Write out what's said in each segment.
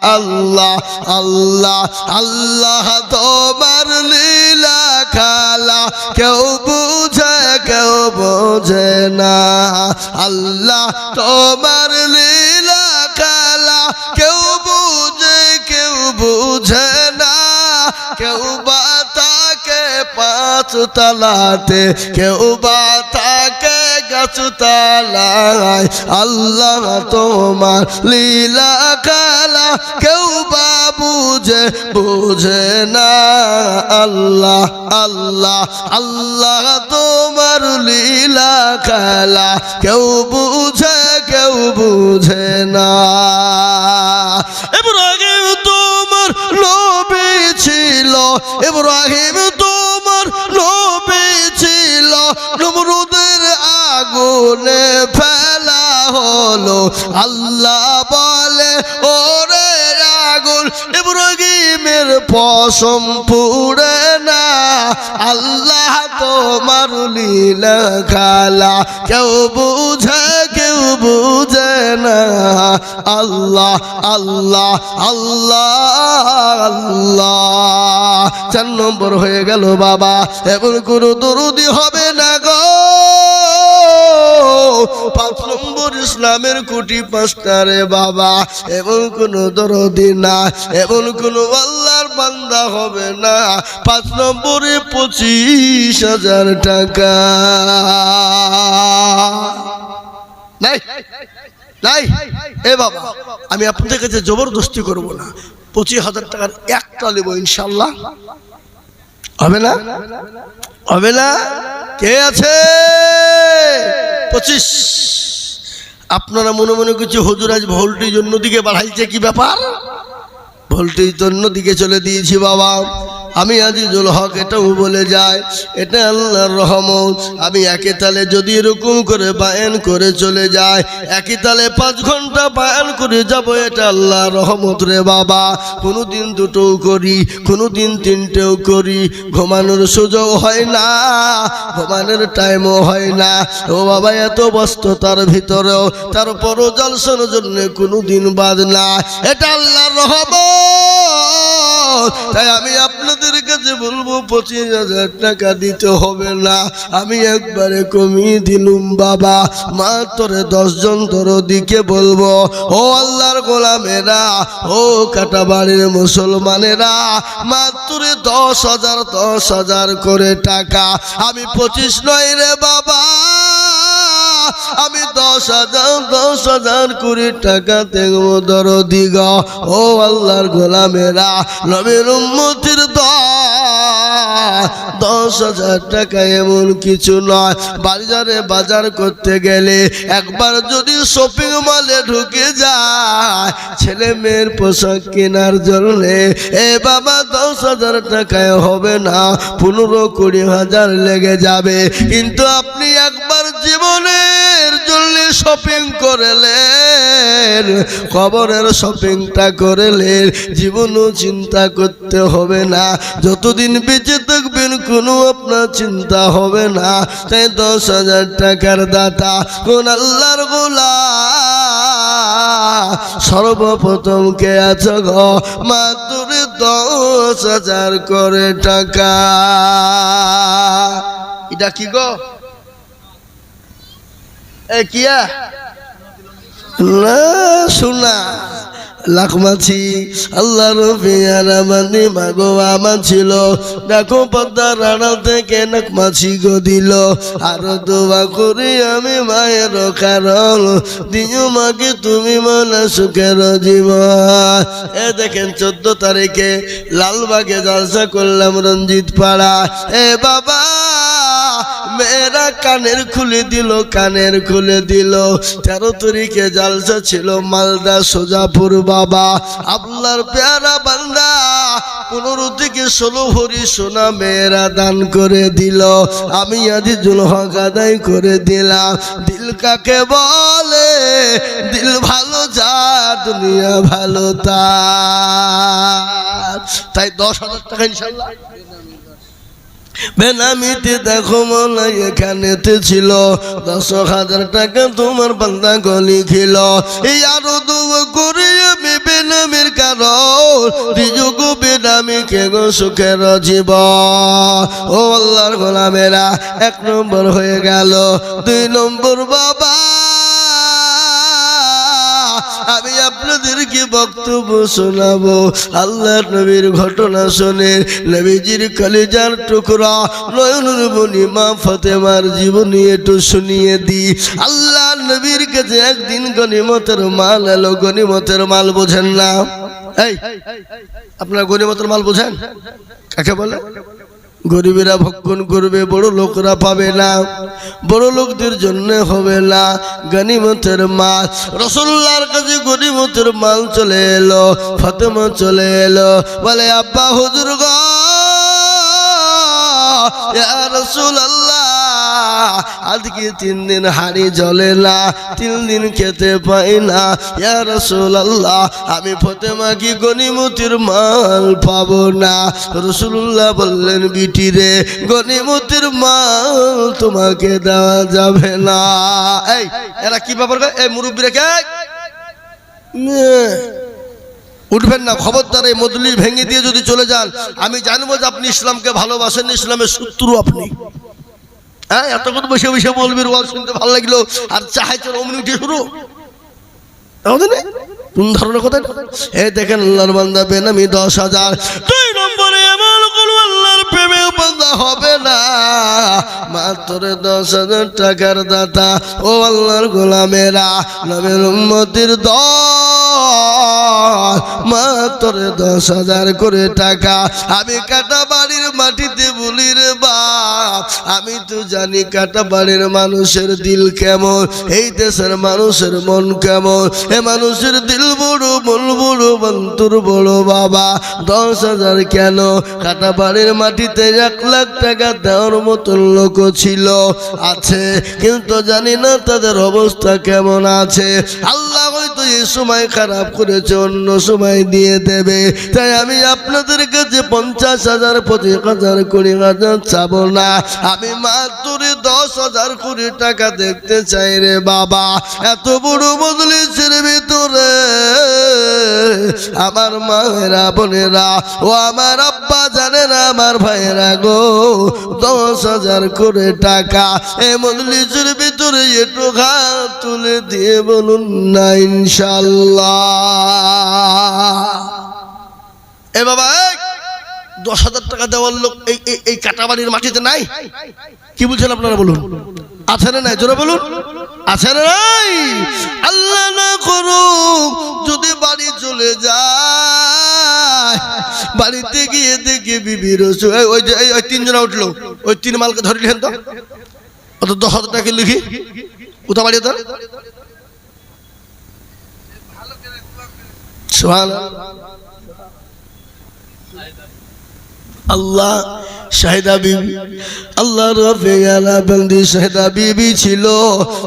আল্লাহ আল্লাহ আল্লাহ তোমার লীলা খেলা কেউ বোঝে না আল্লাহ তোমার লীলা খেলা কেউ বুঝে না কেউ বা তাকে পাঁচ তলাতে কেউ বা তাকে গাছ তলায় আল্লাহ তোমার লীলা খেলা কেউ বা বুঝে না আল্লাহ আল্লাহ আল্লাহ তোমার লীলা খেলা কেউ বুঝে না ইব্রাহিম তোমার নবী ছিল ইব্রাহিম তোমার নবী ছিল নমরুদের আগুনে ফেলা হলো আল্লাহ বলে ওরে আগুন ইব্রাহিমের পশম পুড়ে না আল্লাহ তোমার লীলা খেলা কেউ বুঝে না আল্লাহ আল্লাহ আল্লাহ আল্লাহ 4 নম্বর হয়ে গেল বাবা এমন কোনো দরুদি হবে না গো 5 নম্বর ইসলামের কোটি 5টা রে বাবা এমন কোন দরদি না এমন কোন আল্লাহর বান্দা হবে না 5 নম্বরে 25,000 টাকা নাই নাই এ বাবা আমি আপনাদের কাছে জবরদস্তি করব না 25,000 টাকার একটা নেব ইনশাআল্লাহ হবে না কে আছে 25 আপনারা মনে মনে কিছু হুজুর আজ ভোল্টেজ অন্যদিকে বাড়াইছে কি ব্যাপার ভোল্টেজ অন্যদিকে চলে দিয়েছি বাবা আমি আজিজুল হক এটাও বলে যায় এটা আল্লাহর রহমত আমি একে তালে যদি এরকম করে বায়ান করে চলে যায় একই তালে 5 ঘন্টা বায়ান করে যাব এটা আল্লাহর রহমত রে বাবা কোনোদিন দুটোও করি কোনোদিন 3টেও করি ঘুমানোর সুযোগ হয় না ঘুমানোর টাইমও হয় না ও বাবা এত ব্যস্ততার ভিতরেও তারপরও জলসার জন্য কোনোদিন বাদ না এটা আল্লাহর রহমত তাই আমি আপনাদের কাছে বলবো 25,000 টাকা দিতে হবে না আমি একবারে কমিয়ে দিলুম বাবা মাত্র 10 জন দরদিকে বলবো ও আল্লাহর গোলামেরা ও কাটাবাড়ির মুসলমানেরা মাত্র 10,000 করে টাকা আমি 25 নয় রে বাবা আমি 10,000 করে টাকা দেব দরদি গো ও আল্লাহর গোলামেরা নবীর উম্মতের 10,000 টাকা এমন কিছু নয় বাজারে বাজার করতে গেলে একবার যদি শপিং মলে ঢুকে যায় ছেলে মেয়ের পোশাক কেনার জন্য এ বাবা 10,000 টাকায় হবে না 15-20,000 লেগে যাবে কিন্তু আপনি একবার জীবনের জন্য শপিং করলেন কবরের শপিংটা করলেন জীবনও চিন্তা করতে হবে না যতদিন বেঁচে থাকবেন কোনো আপনার চিন্তা হবে না তাই 10,000 টাকার দাতা কোন আল্লাহর গোলাম সর্বপ্রথম কে আছো গো মাত্র 10,000 করে টাকা এটা কি গো এ কিয়া না শোনা লাখমাছি আল্লাহর পেয়ারা মানে মাগো আমার ছিল দেখো পদ্মার রানা থেকে নাকমাছি গো দিল আরো দোয়া করি আমি মায়ের কারণ দিও মাকে তুমি মনে সুখের জীবন এ দেখেন 14 তারিখে লালবাগে জলসা করলাম রঞ্জিত পাড়া এ বাবা মেয়েরা কানের খুলে দিল 13 তারিখে জলসা ছিল মালদা সোজাপুর বাবা আল্লাহর পেয়ারা বান্দা 15 থেকে 16 ভরি সোনা মেয়েরা দান করে দিল আমি আজিজুল হক আদায় করে দিলাম দিল কাকে বলে দিল ভালো যা দুনিয়া ভালো তাই 10,000 টাকা ইনশাআল্লাহ বেনামিতে দেখো মনে এখানেতে ছিল 10,000 টাকা তোমার বান্দা গলি খিল এই আরো দোয়া করে আমি বেনামির কারণ রিজুক বেনামি কে গো সুখের জীবন ও আল্লাহর গোলামেরা 1 নম্বর হয়ে গেল 2 নম্বর বাবা আমি আপনাদেরকে বক্তব্য শোনাবো আল্লাহর নবীর ঘটনা শুনে নবীজির কলিজার টুকরা নয়নের মণি মা ফাতেমার জীবনী একটু শুনিয়ে দি আল্লাহর নবীর কাছে একদিন গনিমতের মাল এলো গনিমতের মাল বোঝেন না এই আপনারা গনিমতের মাল বোঝেন কাকে বলে গরিবেরা ভক্ষণ করবে বড় লোকরা পাবে না বড় লোকদের জন্য হবে না গনিমতের মাল রাসূলুল্লাহর কাছে গনিমতের মাল চলে এলো ফাতেমা চলে এলো বলে আব্বা হুজুর গো ইয়া রাসূলুল্লাহ আজকে 3 দিন হাড়ি জ্বলে না 3 দিন খেতে পাই না ইয়া রাসূলুল্লাহ আমি ফাতেমা কি গনিমতের মাল পাবো না রাসূলুল্লাহ বললেন বিটি রে গনিমতের মাল তোমাকে দেওয়া যাবে না এই এরা কি ব্যাপার এই মুরব্বিরা কে উঠবেন না খবরদার এই মজলিস ভেঙে দিয়ে যদি চলে যান আমি জানবো যে আপনি ইসলামকে ভালোবাসেন ইসলামের শত্রু আপনি হ্যাঁ এতক্ষণ বসে বসে বলবি ওয়াজ শুনতে ভালো লাগলো আর চাইছেন অমনি উঠে শুরু কোন ধরনের কথা এই দেখেন আল্লাহর বান্দা বেনামি 10,000 2 নম্বরে এমন কোন আল্লাহর প্রেমে বান্দা হবে না মাত্র 10,000 টাকার দাতা ও আল্লাহর গোলামেরা নবীর উম্মতের দল মাত্র 10,000 করে টাকা আমি কাটা বাড়ির মাটিতে বলি রে বাপ আমি তো জানি কাটা বাড়ির মানুষের দিল কেমন এই দেশের মানুষের মন কেমন এ মানুষের দিল বড় মন বড় বন্তর বড় বাবা 10,000 কেন কাটা বাড়ির মাটিতে 1 লাখ টাকা দেওয়ার মতন লোক ছিল আছে কিন্তু জানি না তাদের অবস্থা কেমন আছে আল্লাহ হয়তো এই সময় খারাপ করেছে অন্য সময় দিয়ে দেবে তাই আমি আপনাদের কাছে 50,000 50,000 20,000 চাবো না আমি মাত্র 10,000 কোটি টাকা দেখতে চাই রে বাবা এত বড় মজলিসের ভিতরে আমার মায়েরা বোনেরা ও আমার আব্বা জানেন আমার ভাইয়েরা গো 10,000 করে টাকা এই মজলিসের ভিতরে একটু হাত তুলে দিয়ে বলুন না ইনশাআল্লাহ এ বাবা 10,000 টাকা দেওয়ার লোক এই কাটাবাড়ির মাটিতে নাই কি বলছেন আপনারা বলুন আছে না নাই জোরে বলুন আছে না নাই আল্লাহ না করুক যদি বাড়ি চলে যায় বাড়িতে গিয়ে দেখে বিবির ওই যে ওই 3 জন উঠলো ওই 3 মালকে ধরিলেন তো অত 10,000 টাকা লিখি কোথা বাড়ি তো আল্লাহ শাহিদা বিবি আল্লাহ রবেয়ানা বন্দি শাহিদা বিবি ছিল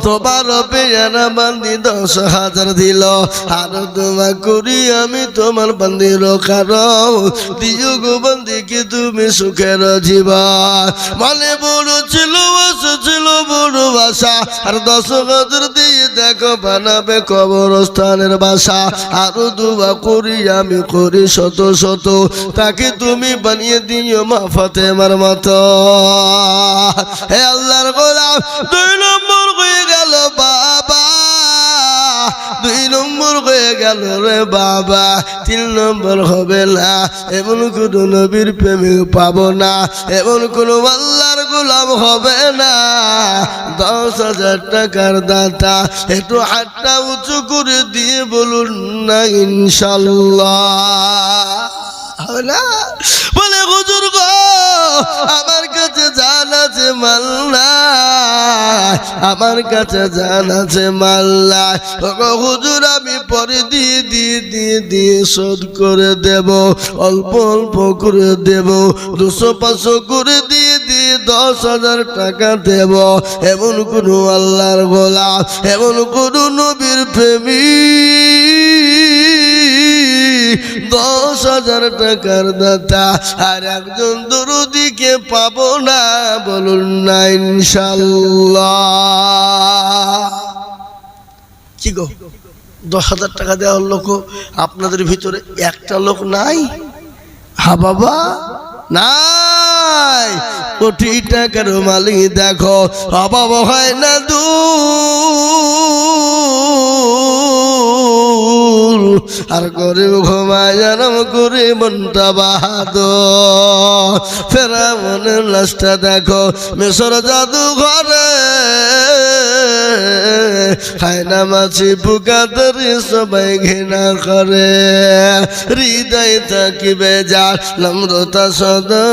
তোমার রবেয়ানা বন্দি 10,000 দিল আর দোয়া করি আমি তোমার বন্দি রখারও দিও গো বন্দিকে তুমি সুখের জীবন মনে বড় ছিল আশা ছিল বড় আশা আর 10,000 দিয়ে দেখো বানাবে কবরস্থানের বাসা আর দোয়া করি আমি করি শত শত তাকে তুমি বানিয়ে দিও মা ফাতেমার মতো হে আল্লাহর গোলাম 2 নম্বর হয়ে গেল বাবা 2 নম্বর হয়ে গেল রে বাবা 3 নম্বর হবে না এমন কোন নবীর প্রেমে পাবো না এমন কোন আল্লাহর গোলাম হবে না 10,000 টাকার দাতা একটু হাতটা উঁচু করে দিয়ে বলুন না ইনশাআল্লাহ হবে না বলে হুজুর গো আমার কাছে জান আছে মাল নাই আমার কাছে জান আছে মাল নাই হুজুর আমি পরে দিয়ে শোধ করে দেব অল্প অল্প করে দেব 200-500 করে দিয়ে 10,000 টাকা দেব এমন কোন আল্লাহর গোলাম এমন কোন নবীর প্রেমিক 10,000 টাকার দাতা আর একজন দরদিকে পাবো না? বলুন না ইনশাআল্লাহ। কি গো 10,000 টাকা দেওয়ার লোক আপনাদের ভিতরে একটা লোক নাই? হ্যাঁ বাবা নাই। কোটি টাকার মালিক দেখো অভাব হয় না দূর, আর গরিব ঘুমায় আরাম করে মনটা বাহাদুর। ফেরাউনের লাশটা দেখো মিশর জাদু ঘরে, খায় না মাছি পোকাদের সবাই ঘৃণা করে। হৃদয় থাকিবে যার নম্রতা সদা,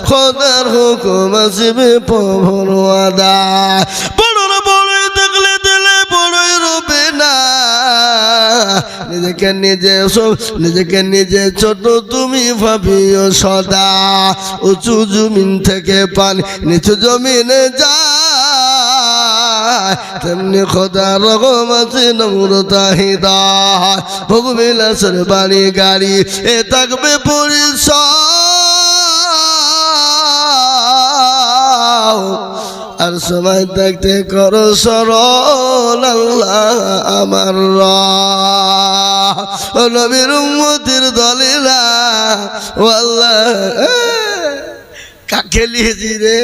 খোদার হুকুম আসিবে প্রভুর ওয়াদা। বড়র বড়ই দেখলে দিলে বড়ই রবে না, নিজেকে নিজে ছোট তুমি ভাবিও সদা। উঁচু জমিন থেকে পানি নিচু জমিনে যায়, তেমনি খোদা রকম আছে নম্রতা হৃদয়। ভোগবিলাসের বাড়ি গাড়ি এ থাকবে পরিচয়, আর সময় থাকতে করো স্মরণ আল্লাহ আমার ও নবীর উম্মতের দলেরা। ও আল্লাহ কাকে লিয়েছি রে?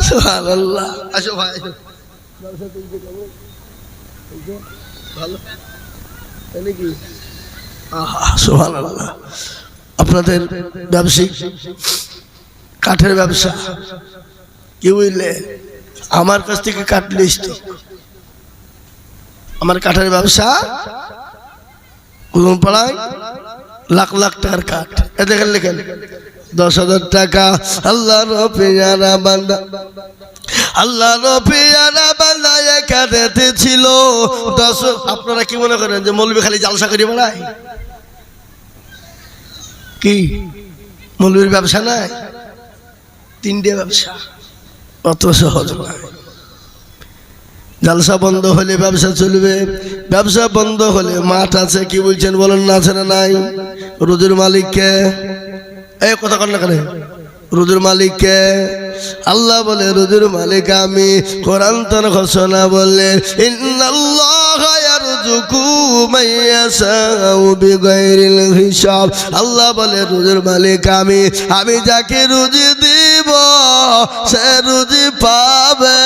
সুবহানাল্লাহ। আসো ভাই ভালো নাকি? সুবহানাল্লাহ। আপনাদের ব্যবসায়িক কাঠের ব্যবসা কি বুঝলে? আমার কাছ থেকে কাঠ লিস তো, আমার কাঠের ব্যবসা কুলুমপাড়ায় লাখ লাখ টাকার কাঠ। এ দেখেন লেখেন 10,000 টাকা। আল্লাহর পেয়ারা বান্দা, আল্লাহর পেয়ারা বান্দা একাতে ছিল 10। আপনারা কি মনে করেন যে মৌলবি খালি জালসা করে বেড়ায়? কি মৌলবির ব্যবসা নাই? 3টে ব্যবসা, অত সহজ নয়। জালসা বন্ধ হলে ব্যবসা চলবে, ব্যবসা বন্ধ হলে মাঠ আছে। কি বলছেন বলেন? না আছে না নাই? রোজের মালিককে এই কথা কর না কেন? রোজের মালিককে আল্লাহ বলে রোজের মালিক আমি। কোরআন তার ঘোষণা বললেন ইন্নাল্লাহা ইয়ারযুকু মান ইয়াশাউ বিগাইরিল হিসাব। আল্লাহ বলে রোজের মালিক আমি, আমি যাকে রুজি দিব সে রুজি পাবে,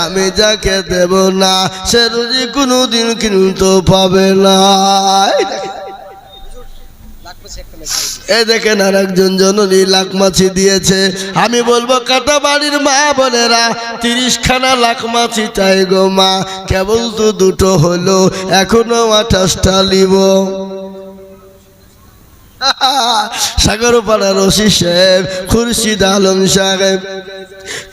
আমি যাকে দেব না সে রুজি কোনোদিন কিন্তু পাবে না। এই দেখেন আর একজন জননী লাখ মাছি দিয়েছে। আমি বলবো কাটা বাড়ির মা বোনেরা 30খানা লাখ মাছি চাই গো মা। কেবল তো 2টো হলো, এখনো 28টা লিব। সাগরপাড়ার ওসি সাহেব খুরশিদ আলম সাহেব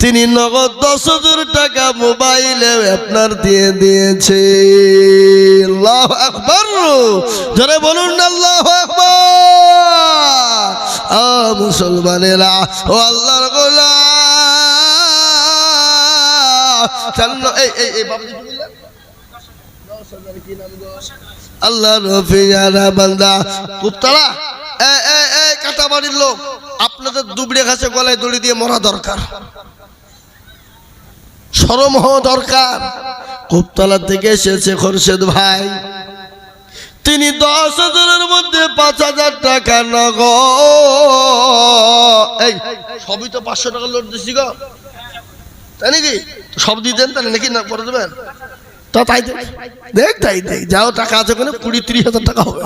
তিনি নগদ 10,000 টাকা মোবাইলে আপনার দিয়ে দিয়েছে। আল্লাহু আকবার, জোরে বলুন না আল্লাহু আকবার। মুসলমানেরা ও আল্লাহর গোলাম, এই বাবুজি কি বললেন? 10,000 কি নাম গো? আল্লাহর পেয়ারা বান্দা কুত্তারা কাটা বাড়ির লোক, আপনাদের দুবড়ে ঘাসে গলায় দড়ি দিয়ে মরা দরকার, শরম হওয়া দরকার। কুপতলা থেকে এসেছে খোরশেদ ভাই, তিনি 10,000-এর মধ্যে 5,000 টাকা নগদ। এই সবই তো 500 টাকা লোড দিচ্ছি গো, তাই নাকি? সব দিয়ে দেন তাই নাকি? না করে দেবেন তো? তাই দেখ তাই দেখ, যাও টাকা আছে ওখানে 20-30 হাজার টাকা হবে।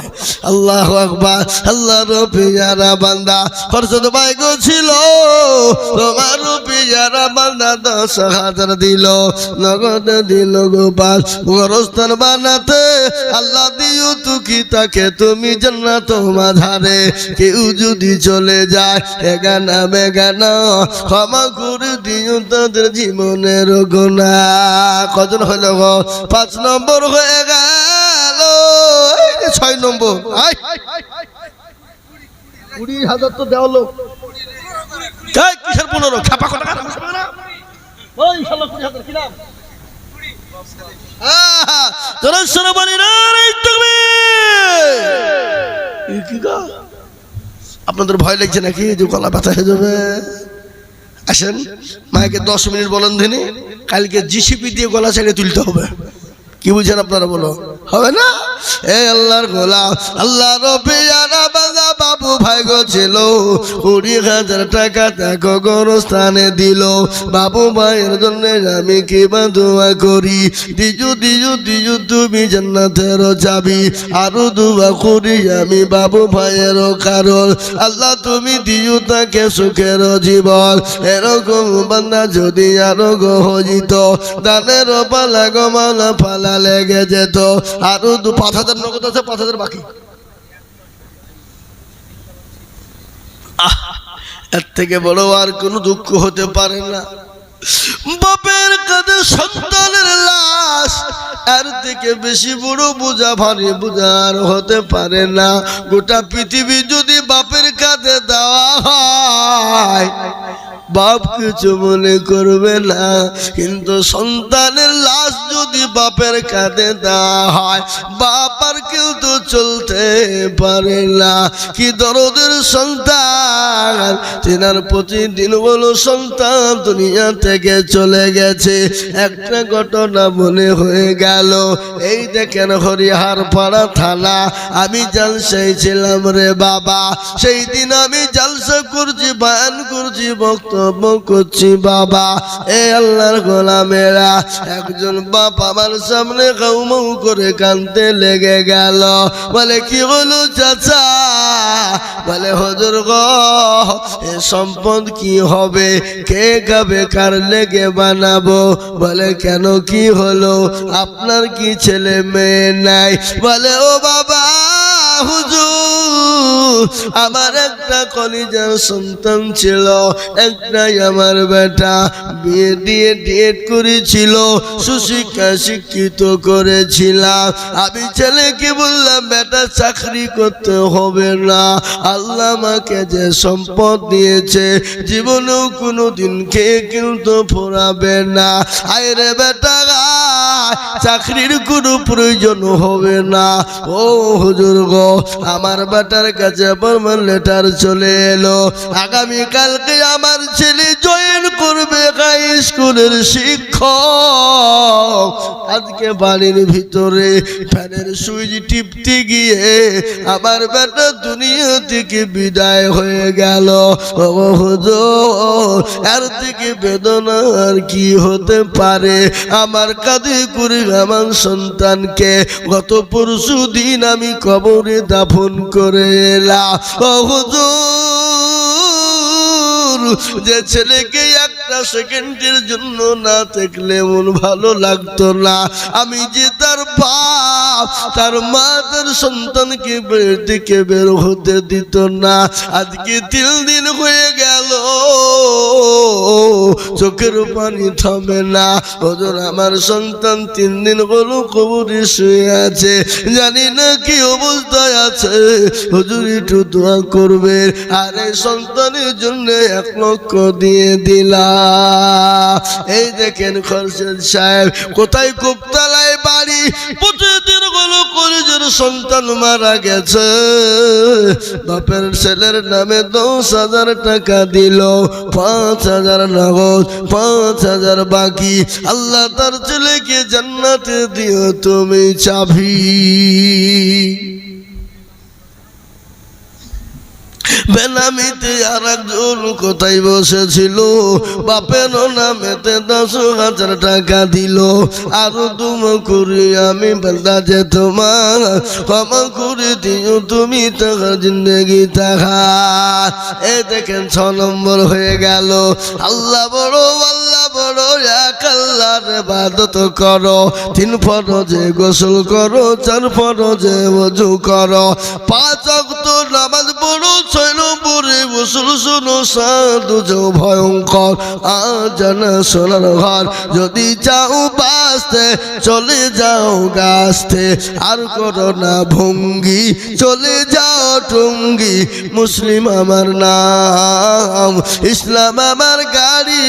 আল্লাহু আকবার। আল্লাহর পেয়ারা বান্দা খোরশেদ ভাই গো ছিল, তোমার পেয়ারা বান্দা 10,000 দিল, নগদ দিল গো পাঁচ। গোরস্থান বানাতে আল্লাহ দিও তুকি তাকে তুমি জান্নাত মাঝারে। কেউ যদি চলে যায় এগানা বেগানা, ক্ষমা করে দিও তাদের জীবনের গুনাহ। কজন হইল গো? 5 নম্বর হয়ে গেল। 6 নম্বর 20,000 তো দেওয়া লোক। কিসের 15? খাপা কটা? 20,000 কি নাম? তোরা শোনো বলি না আপনাদের ভয় লাগছে নাকি যে গলা ব্যথা হয়ে যাবে? আসেন মাকে 10 মিনিট বলেন দিনে, কালকে জিসিপি দিয়ে গলা ছেড়ে তুলতে হবে। কি বুঝছেন আপনারা? বলো হবে না? এই আল্লাহর গোলাম আল্লাহ রবিয়ারা বাজা বাবু ভাই গো ছিল 20,000 টাকা দেখো গোরস্থানে দিল। বাবু ভাইয়ের জন্য আমি কিবা দোয়া করি, দিজু দিজু দিজু তুমি জান্নাতের চাবি। আরো দোয়া করি আমি বাবু ভাইয়ের কারণ আল্লাহ তুমি দিজু তাকে সুখের জীবন। এরকম বান্দা যদি আরো গহজিত দানের পালা গমালা ফালা লেগে যেত। আরো 5,000 নগদ আছে, 5,000 বাকি। এর থেকে বড় আর কোনো দুঃখ হতে পারে না। বাপের কাঁধে সন্তানের লাশ, এর থেকে বেশি বড় বোঝা ভারী বোঝা আর হতে পারে না। গোটা পৃথিবী যদি বাপের কাঁধে দেওয়া হয় বাপ কিছু মনে করবে না, কিন্তু সন্তানের লাশ যদি বাপের কাঁধে দেওয়া হয় বাপ আর কিন্তু চলতে পারে না। কি দরদের সন্তান, তেনার প্রতিদিন বলো সন্তান দুনিয়া থেকে চলে গেছে। একটা ঘটনা মনে হয়ে গেল, এই দেখেন হরিহার পাড়া থানা, আমি জালসায় ছিলাম রে বাবা। সেই দিন আমি জালসা করছি, বয়ান করছি, বক্তব্য করছি বাবা। এ আল্লাহর গোলামেরা, একজন বাপ আমার সামনে কাউমাউ করে কাঁদতে লেগে গেল। বলে কি হলো চাচা? বলে হুজুর গো এ সম্পদ কি হবে, কে খাবে, কার লেগে বানাবো? বলে কেন কি হলো, আপনার কি ছেলে মেয়ে নাই? বলে ও বাবা হুজুর আমার একটা কলিজার সন্তান ছিল, একটাই আমার বেটা, বিয়ে দিয়ে ডেট করেছিল, সুশিক্ষা শিক্ষিত করেছিলাম। আমি ছেলেকে বললাম বেটা চাকরি করতে হবে না, আল্লাহ আমাকে যে সম্পদ দিয়েছে জীবনেও কোনোদিন খেয়ে কিন্তু ফোরাবে না। আরে বেটা চাকরির কোনো প্রয়োজন হবে না। ও হুজুর গো আমার বেটার কাছে ফরমান লেটার চলে এলো, আগামীকালকে আমার ছেলে জয়েন করবে হাই স্কুলের শিক্ষক। আজকে বাড়ির ভিতরে ফ্যানের সুইচ টিপতে গিয়ে আমার বেটা দুনিয়া থেকে বিদায় হয়ে গেল। ও হুজুর এর থেকে বেদনা আর কি হতে পারে? আমার কাঁধে করে আমার সন্তানকে গত পরশু দিন আমি কবরে দাফন করে এলাম। ও হুজুর যে ছেলেকে একটা সেকেন্ডের জন্য না দেখলে মন ভালো লাগতো না, আমি যে তার বাপ, তার মা তার সন্তানকে বের থেকে বের হতে দিত না। আজকে 3 দিন হয়ে গেল চোখের পানি থামে না। হুজুর আমার সন্তান 3 দিন হলো কবরে শুয়ে আছে, জানি না কি অবস্থায় আছে, হুজুর একটু দোয়া করবে। আর এই সন্তানের জন্য 1 লক্ষ দিয়ে দিলাম। এই দেখেন খরশেদ সাহেব কোথায় কোপতলায় বাড়ি, প্রতিদিন হলো কলেজের সন্তান মারা গেছে, বাপের ছেলের নামে 10,000 টাকা দিল, 5,000 নগদ, 5,000 বাকি। আল্লাহ তার ছেলেকে জান্নাতে দিও তুমি চাবি। বেনামিতে আর একজন কোথায় বসেছিল, বাপের নামেতে 10,000 টাকা দিল। আরো তুমি করি আমি বলতা যে তোমার ক্ষমা করে দিও তুমি টাকা জিন্দগি টাকা। এ দেখেন 6 নম্বর হয়ে গেল। আল্লাহ বড়, আল্লাহ বড়, এক আল্লাহর ইবাদত করো, 3 ফরজে গোসল করো, 4 ফরজে ওযু করো, 5 ওয়াক্ত নামাজ পড়ো 6 নম্বরে গোসল শোনো 7 যাও ভয়ঙ্কর আজানা সোনার ঘর যদি চাও বাঁচতে চলে যাও গাছতে আর করো না ভঙ্গি চলে যাও টঙ্গি মুসলিম আমার নাম ইসলাম আমার গাড়ি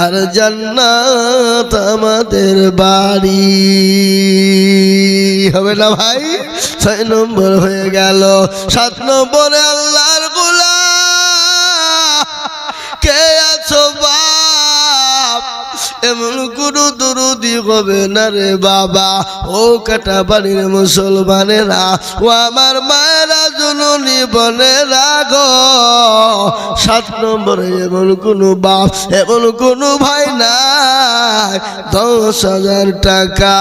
আর জান্নাত আমাদের বাড়ি হবে না ভাই 6 নম্বর হয়ে গেল 7 নম্বরে আল্লাহর গোলাম কে আছো বাপ এমন কোনো দরদি হবে না রে বাবা ও কাটা বাড়ির মুসলমানেরা ও আমার মায়েরা জননী বোনেরা গো 7 নম্বরে এমন কোনো বাপ এমন কোনো ভাই নাই 10,000 টাকা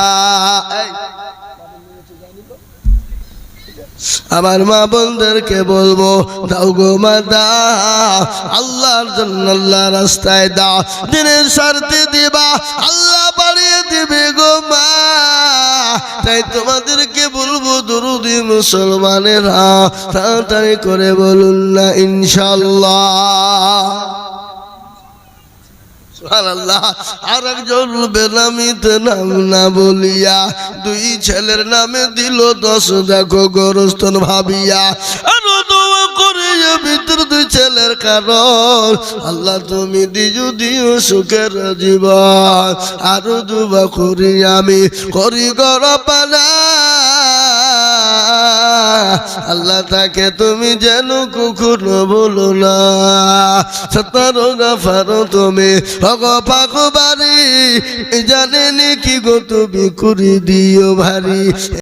আমার মা বোনদেরকে বলবো দাও গো মা দাও আল্লাহর জন্য আল্লাহর রাস্তায় দাও দিনের স্বার্থে দিবা আল্লাহ বাড়িয়ে দিবে গো মা তাই তোমাদেরকে বলবো দরুদি মুসলমানেরা তাড়াতাড়ি করে বলুন না ইনশাআল্লাহ সুবহানাল্লাহ আর একজন বেনামিতে নাম না বলিয়া 2 ছেলের নামে দিল 10 দেখো গোরস্থান ভাবিয়া আরো দোয়া করে ভিতর 2 ছেলের কারণ আল্লাহ তুমি দিও সুখের জীবন আরো দোয়া করি আমি করি গরপানা আল্লাহ তাকে তুমি যেন কখনো বলো না সতারো গাফারো তুমি পাক বাড়ি জানেনি কি গো তুমি করে দিও ভারী